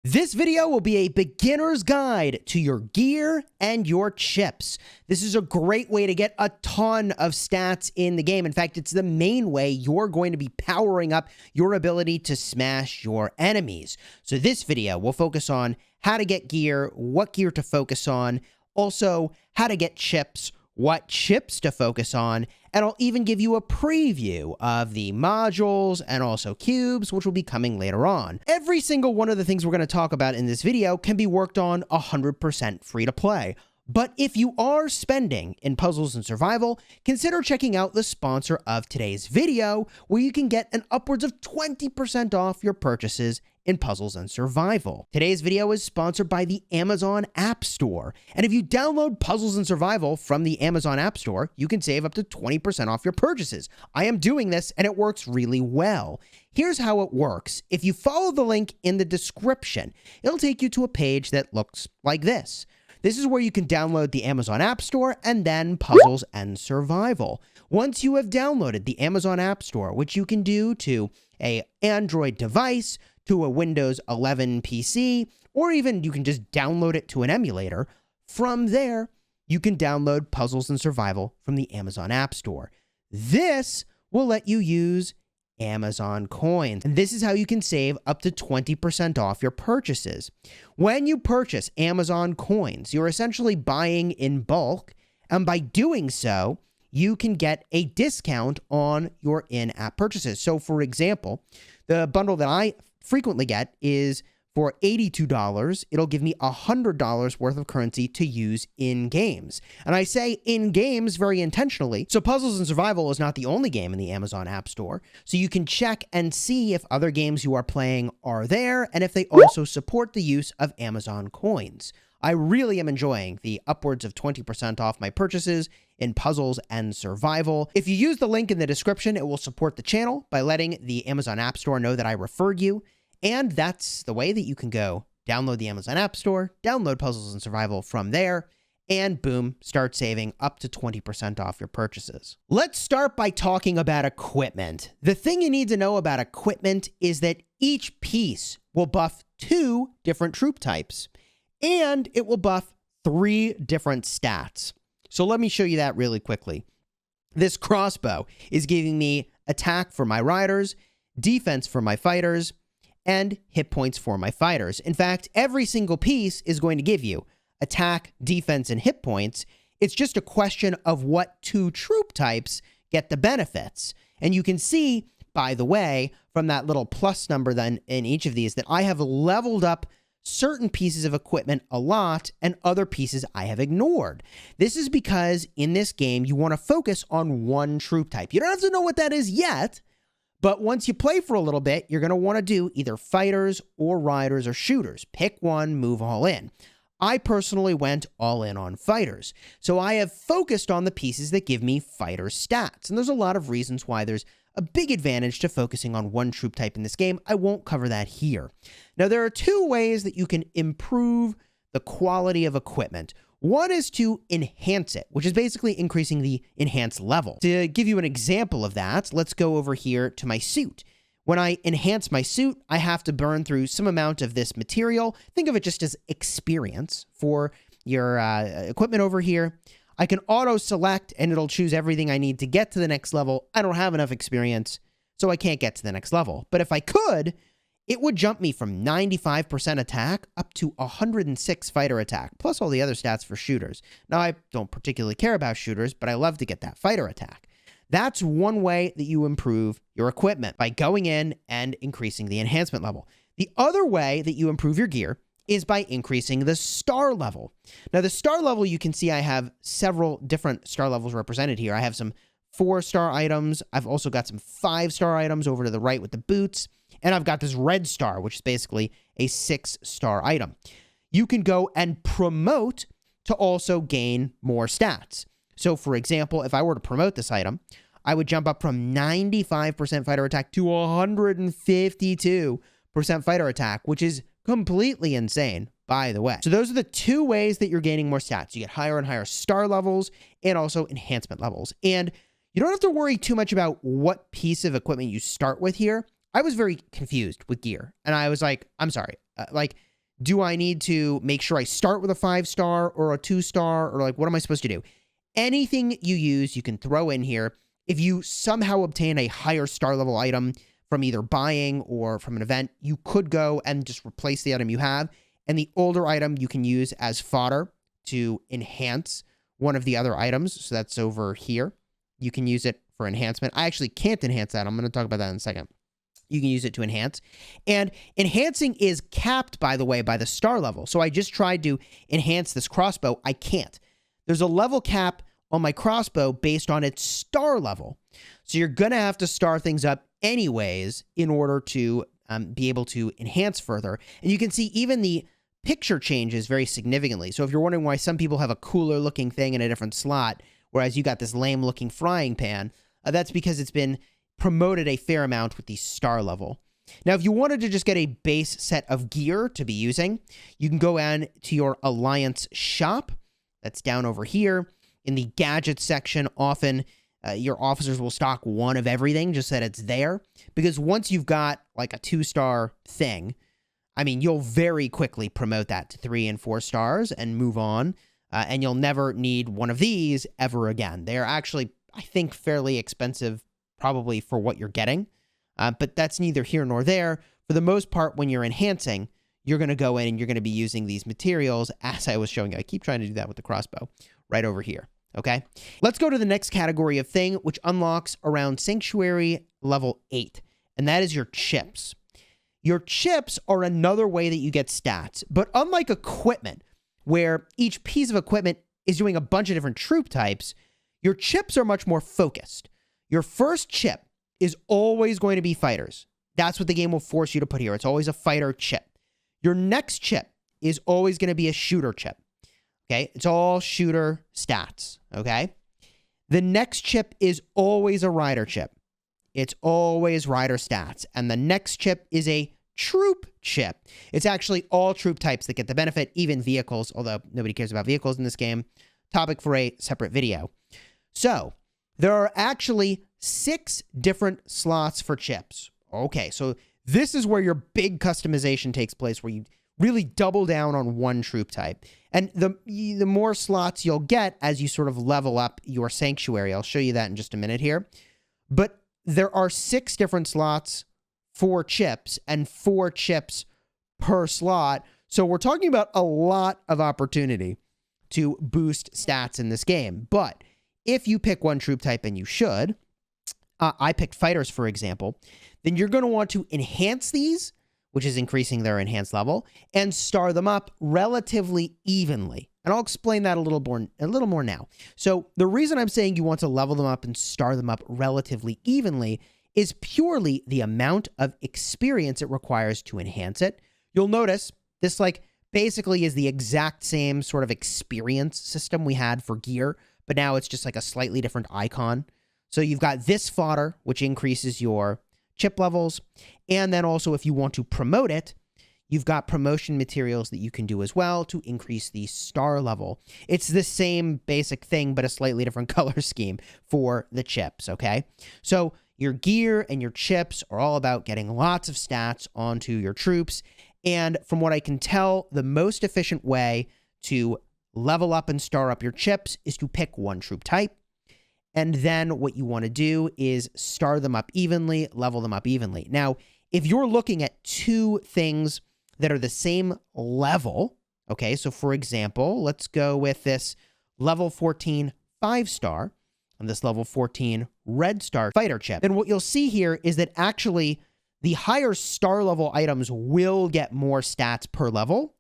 This video will be a beginner's guide to your gear and your chips. This is a great way to get a ton of stats in the game. In fact, it's the main way you're going to be powering up your ability to smash your enemies. So this video will focus on how to get gear, what gear to focus on, also how to get chips, what chips to focus on, and I'll even give you a preview of the modules and also cubes, which will be coming later on. Every single one of the things we're going to talk about in this video can be worked on 100% free to play. But if you are spending in puzzles and survival, consider checking out the sponsor of today's video, where you can get an upwards of 20% off your purchases in puzzles and survival. Today's video is sponsored by the Amazon Appstore. And if you download puzzles and survival from the Amazon Appstore, you can save up to 20% off your purchases. I am doing this and it works really well. Here's how it works. If you follow the link in the description, it'll take you to a page that looks like this. This is where you can download the Amazon App Store and then Puzzles and Survival. Once you have downloaded the Amazon App Store, which you can do to an Android device, to a Windows 11 PC, or even you can just download it to an emulator, from there, you can download Puzzles and Survival from the Amazon App Store. This will let you use Amazon coins. And this is how you can save up to 20% off your purchases. When you purchase Amazon coins, you're essentially buying in bulk, and by doing so, you can get a discount on your in-app purchases. So for example, the bundle that I frequently get is for $82, it'll give me $100 worth of currency to use in games. And I say in games very intentionally. So Puzzles and Survival is not the only game in the Amazon App Store. So you can check and see if other games you are playing are there and if they also support the use of Amazon coins. I really am enjoying the upwards of 20% off my purchases in Puzzles and Survival. If you use the link in the description, it will support the channel by letting the Amazon App Store know that I referred you. And that's the way that you can go download the Amazon App Store, download Puzzles and Survival from there, and boom, start saving up to 20% off your purchases. Let's start by talking about equipment. The thing you need to know about equipment is that each piece will buff 2 different troop types, and it will buff 3 different stats. So let me show you that really quickly. This crossbow is giving me attack for my riders, defense for my fighters, and hit points for my fighters. In fact, every single piece is going to give you attack, defense, and hit points. It's just a question of what 2 troop types get the benefits. And you can see, by the way, from that little plus number then in each of these, that I have leveled up certain pieces of equipment a lot and other pieces I have ignored. This is because in this game, you want to focus on one troop type. You don't have to know what that is yet, but once you play for a little bit, you're going to want to do either fighters or riders or shooters. Pick one, move all in. I personally went all in on fighters. So I have focused on the pieces that give me fighter stats. And there's a lot of reasons why there's a big advantage to focusing on one troop type in this game. I won't cover that here. Now, there are 2 ways that you can improve the quality of equipment. One is to enhance it, which is basically increasing the enhance level. To give you an example of that, let's go over here to my suit. When I enhance my suit, I have to burn through some amount of this material. Think of it just as experience for your equipment over here. I can auto-select and it'll choose everything I need to get to the next level. I don't have enough experience, so I can't get to the next level. But if I could, it would jump me from 95% attack up to 106 fighter attack, plus all the other stats for shooters. Now, I don't particularly care about shooters, but I love to get that fighter attack. That's one way that you improve your equipment, by going in and increasing the enhancement level. The other way that you improve your gear is by increasing the star level. Now, the star level, you can see I have several different star levels represented here. I have some 4-star items. I've also got some 5-star items over to the right with the boots. And I've got this red star, which is basically a 6-star item. You can go and promote to also gain more stats. So for example, if I were to promote this item, I would jump up from 95% fighter attack to 152% fighter attack, which is completely insane, by the way. So those are the 2 ways that you're gaining more stats. You get higher and higher star levels and also enhancement levels. And you don't have to worry too much about what piece of equipment you start with here. I was very confused with gear, and I was like, I'm sorry, Do I need to make sure I start with a 5-star or a 2-star, or like, what am I supposed to do? Anything you use, you can throw in here. If you somehow obtain a higher star level item from either buying or from an event, you could go and just replace the item you have. And the older item you can use as fodder to enhance one of the other items. So that's over here. You can use it for enhancement. I actually can't enhance that. I'm going to talk about that in a second. You can use it to enhance. And enhancing is capped, by the way, by the star level. So I just tried to enhance this crossbow. I can't. There's a level cap on my crossbow based on its star level. So you're going to have to star things up anyways in order to be able to enhance further. And you can see even the picture changes very significantly. So if you're wondering why some people have a cooler looking thing in a different slot, whereas you got this lame looking frying pan, that's because it's been promoted a fair amount with the star level. Now, if you wanted to just get a base set of gear to be using, you can go on to your Alliance shop. That's down over here. In the gadgets section, often your officers will stock one of everything, just that it's there. Because once you've got like a 2-star thing, I mean, you'll very quickly promote that to 3 and 4 stars and move on. And you'll never need one of these ever again. They're actually, I think, fairly expensive probably for what you're getting. But that's neither here nor there. For the most part, when you're enhancing, you're going to go in and you're going to be using these materials as I was showing you. I keep trying to do that with the crossbow right over here. Okay, let's go to the next category of thing, which unlocks around Sanctuary level 8, and that is your chips. Your chips are another way that you get stats, but unlike equipment, where each piece of equipment is doing a bunch of different troop types, your chips are much more focused. Your first chip is always going to be fighters. That's what the game will force you to put here. It's always a fighter chip. Your next chip is always going to be a shooter chip. Okay, it's all shooter stats, okay? The next chip is always a rider chip. It's always rider stats. And the next chip is a troop chip. It's actually all troop types that get the benefit, even vehicles, although nobody cares about vehicles in this game. Topic for a separate video. So, there are actually 6 different slots for chips. Okay, so this is where your big customization takes place, where you really double down on one troop type. And the more slots you'll get as you sort of level up your sanctuary. I'll show you that in just a minute here. But there are 6 different slots for chips and 4 chips per slot. So we're talking about a lot of opportunity to boost stats in this game. But if you pick one troop type, and you should, I picked fighters, for example, then you're going to want to enhance these, which is increasing their enhanced level, and star them up relatively evenly. And I'll explain that a little more now. So the reason I'm saying you want to level them up and star them up relatively evenly is purely the amount of experience it requires to enhance it. You'll notice this basically is the exact same sort of experience system we had for gear, but now it's just like a slightly different icon. So you've got this fodder, which increases your chip levels. And then also, if you want to promote it, you've got promotion materials that you can do as well to increase the star level. It's the same basic thing, but a slightly different color scheme for the chips, okay? So your gear and your chips are all about getting lots of stats onto your troops. And from what I can tell, the most efficient way to level up and star up your chips is to pick one troop type. And then what you want to do is star them up evenly, level them up evenly. Now, if you're looking at 2 things that are the same level, okay, so for example, let's go with this level 14 5-star and this level 14 red star fighter chip, then what you'll see here is that actually the higher star level items will get more stats per level.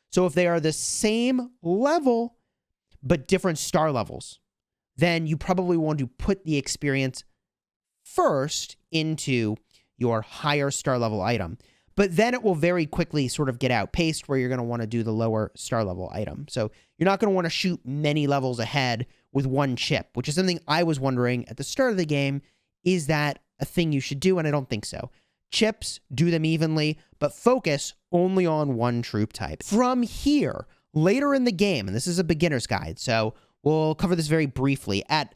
So if they are the same level, but different star levels, then you probably want to put the experience first into your higher star level item. But then it will very quickly sort of get outpaced where you're going to want to do the lower star level item. So you're not going to want to shoot many levels ahead with one chip, which is something I was wondering at the start of the game. Is that a thing you should do? And I don't think so. Chips, do them evenly, but focus only on one troop type. From here, later in the game, and this is a beginner's guide, so we'll cover this very briefly. At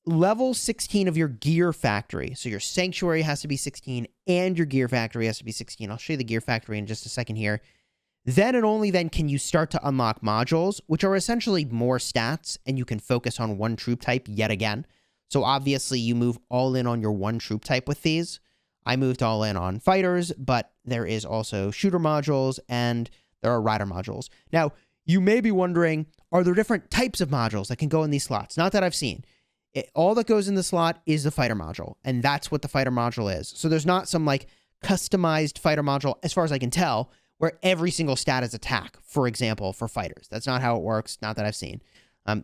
level 16 of your gear factory, so your sanctuary has to be 16 and your gear factory has to be 16. I'll show you the gear factory in just a second here. Then and only then can you start to unlock modules, which are essentially more stats, and you can focus on one troop type yet again. So obviously you move all in on your one troop type with these. I moved all in on fighters, but there is also shooter modules and there are rider modules. Now, you may be wondering, are there different types of modules that can go in these slots? Not that I've seen. All that goes in the slot is the fighter module, and that's what the fighter module is. So there's not some like customized fighter module, as far as I can tell, where every single stat is attack, for example, for fighters. That's not how it works, not that I've seen.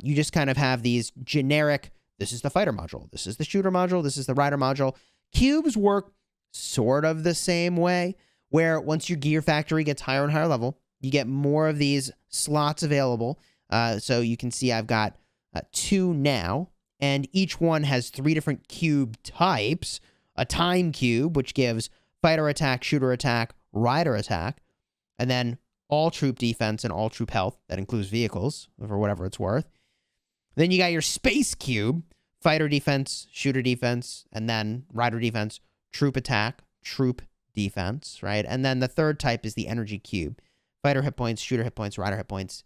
You just kind of have these generic, this is the fighter module, this is the shooter module, this is the rider module. Cubes work sort of the same way, where once your gear factory gets higher and higher level, you get more of these slots available. So you can see I've got 2 now, and each one has 3 different cube types. A time cube, which gives fighter attack, shooter attack, rider attack, and then all troop defense and all troop health. That includes vehicles, for whatever it's worth. Then you got your space cube, fighter defense, shooter defense, and then rider defense, troop attack, troop defense, right? And then the third type is the energy cube, fighter hit points, shooter hit points, rider hit points,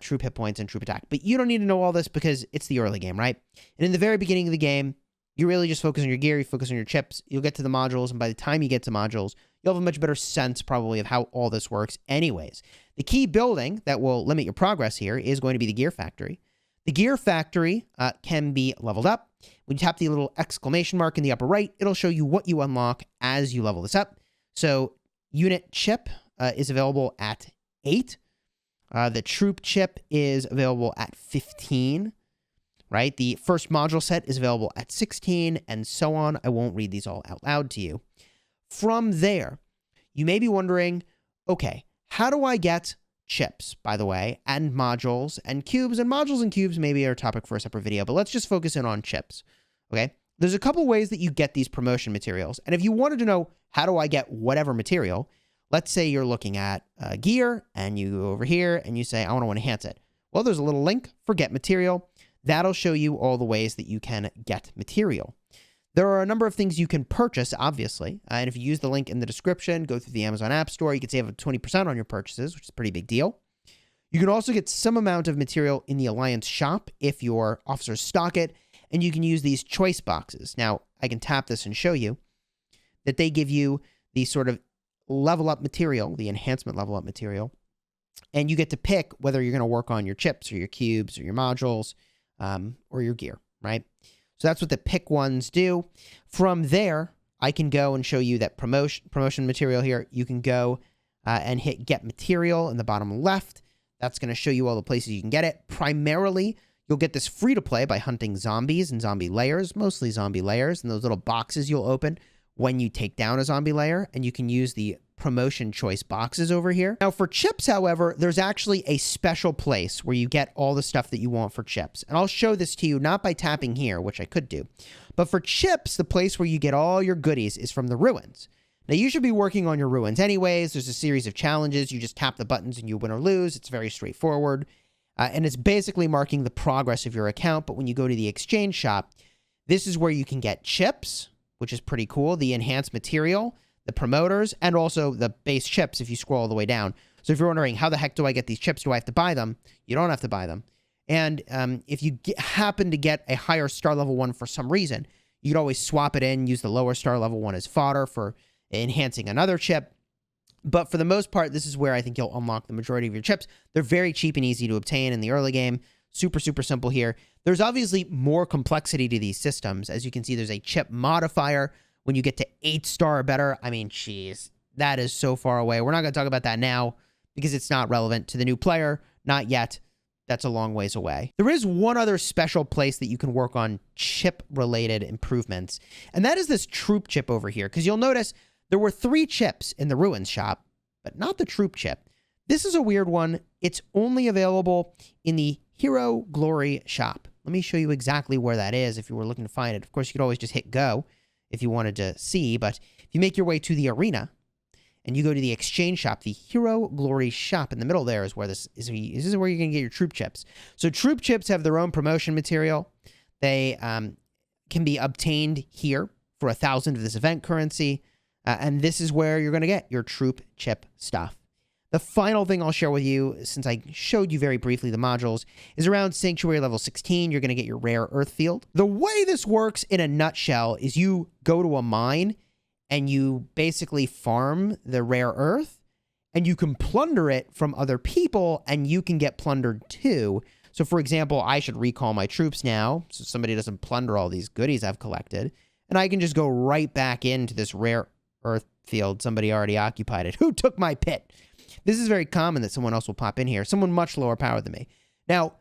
troop hit points, and troop attack. But you don't need to know all this because it's the early game, right? And in the very beginning of the game, you really just focus on your gear, you focus on your chips, you'll get to the modules, and by the time you get to modules, you'll have a much better sense probably of how all this works anyways. The key building that will limit your progress here is going to be the gear factory. The gear factory can be leveled up. When you tap the little exclamation mark in the upper right, it'll show you what you unlock as you level this up. So unit chip is available at 8. The troop chip is available at 15. Right? The first module set is available at 16, and so on. I won't read these all out loud to you. From there, you may be wondering, okay, how do I get chips, by the way, and modules and cubes? And modules and cubes maybe are a topic for a separate video, but let's just focus in on chips, okay? There's a couple ways that you get these promotion materials, and if you wanted to know how do I get whatever material, let's say you're looking at gear, and you go over here, and you say, I want to enhance it. Well, there's a little link for get material. That'll show you all the ways that you can get material. There are a number of things you can purchase, obviously. And if you use the link in the description, go through the Amazon Appstore, you can save 20% on your purchases, which is a pretty big deal. You can also get some amount of material in the Alliance shop if your officers stock it, and you can use these choice boxes. Now, I can tap this and show you that they give you the sort of level up material, the enhancement level up material, and you get to pick whether you're going to work on your chips or your cubes or your modules, or your gear, right? So that's what the pick ones do. From there, I can go and show you that promotion material here. You can go and hit get material in the bottom left. That's going to show you all the places you can get it. Primarily, you'll get this free to play by hunting zombies and zombie layers, mostly zombie layers, and those little boxes you'll open when you take down a zombie layer, and you can use the promotion choice boxes over here. Now for chips, however, there's actually a special place where you get all the stuff that you want for chips. And I'll show this to you not by tapping here, which I could do, but for chips, the place where you get all your goodies is from the ruins. Now you should be working on your ruins anyways. There's a series of challenges. You just tap the buttons and you win or lose. It's very straightforward. And it's basically marking the progress of your account. But when you go to the exchange shop, this is where you can get chips, which is pretty cool. The enhanced material, the promoters, and also the base chips if you scroll all the way down. So if you're wondering, how the heck do I get these chips? Do I have to buy them? You don't have to buy them. And if you happen to get a higher star level one for some reason, you could always swap it in, use the lower star level one as fodder for enhancing another chip. But for the most part, this is where I think you'll unlock the majority of your chips. They're very cheap and easy to obtain in the early game. Super, super simple here. There's obviously more complexity to these systems. As you can see, there's a chip modifier. When you get to 8-star or better, I mean, geez, that is so far away. We're not going to talk about that now because it's not relevant to the new player. Not yet. That's a long ways away. There is one other special place that you can work on chip-related improvements, and that is this troop chip over here, because you'll notice there were 3 chips in the Ruins shop, but not the troop chip. This is a weird one. It's only available in the Hero Glory shop. Let me show you exactly where that is if you were looking to find it. Of course, you could always just hit go if you wanted to see, but if you make your way to the arena and you go to the exchange shop, the Hero Glory shop in the middle there is where this is where you're going to get your troop chips. So troop chips have their own promotion material. They can be obtained here for 1,000 of this event currency, and this is where you're going to get your troop chip stuff. The final thing I'll share with you, since I showed you very briefly the modules, is around Sanctuary level 16, you're going to get your rare earth field. The way this works in a nutshell is you go to a mine and you basically farm the rare earth, and you can plunder it from other people, and you can get plundered too. So for example, I should recall my troops now, so somebody doesn't plunder all these goodies I've collected, and I can just go right back into this rare earth field. Somebody already occupied it. Who took my pit? This is very common that someone else will pop in here, someone much lower power than me. Now,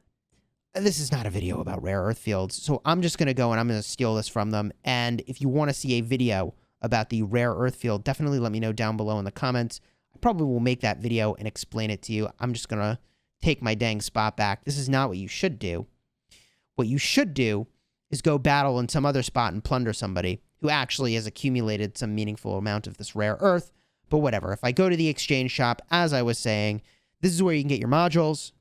this is not a video about rare earth fields, so I'm just going to go and I'm going to steal this from them. And if you want to see a video about the rare earth field, definitely let me know down below in the comments. I probably will make that video and explain it to you. I'm just going to take my dang spot back. This is not what you should do. What you should do is go battle in some other spot and plunder somebody who actually has accumulated some meaningful amount of this rare earth. But whatever, if I go to the exchange shop, as I was saying, this is where you can get your modules,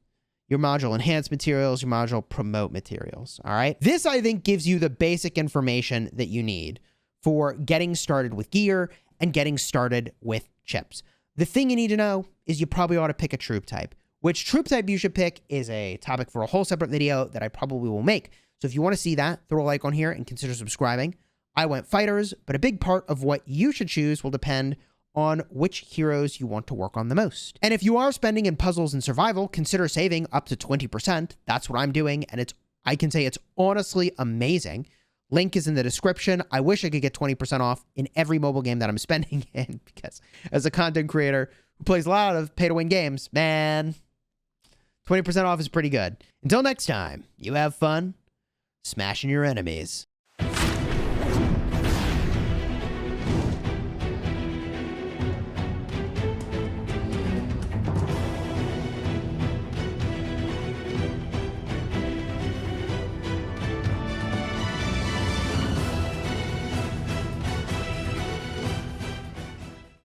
your module enhance materials, your module promote materials, all right? This, I think, gives you the basic information that you need for getting started with gear and getting started with chips. The thing you need to know is you probably ought to pick a troop type. Which troop type you should pick is a topic for a whole separate video that I probably will make. So if you want to see that, throw a like on here and consider subscribing. I went fighters, but a big part of what you should choose will depend on which heroes you want to work on the most. And if you are spending in puzzles and survival, consider saving up to 20%. That's what I'm doing, and I can say it's honestly amazing. Link is in the description. I wish I could get 20% off in every mobile game that I'm spending in, because as a content creator who plays a lot of pay-to-win games, man, 20% off is pretty good. Until next time, you have fun smashing your enemies.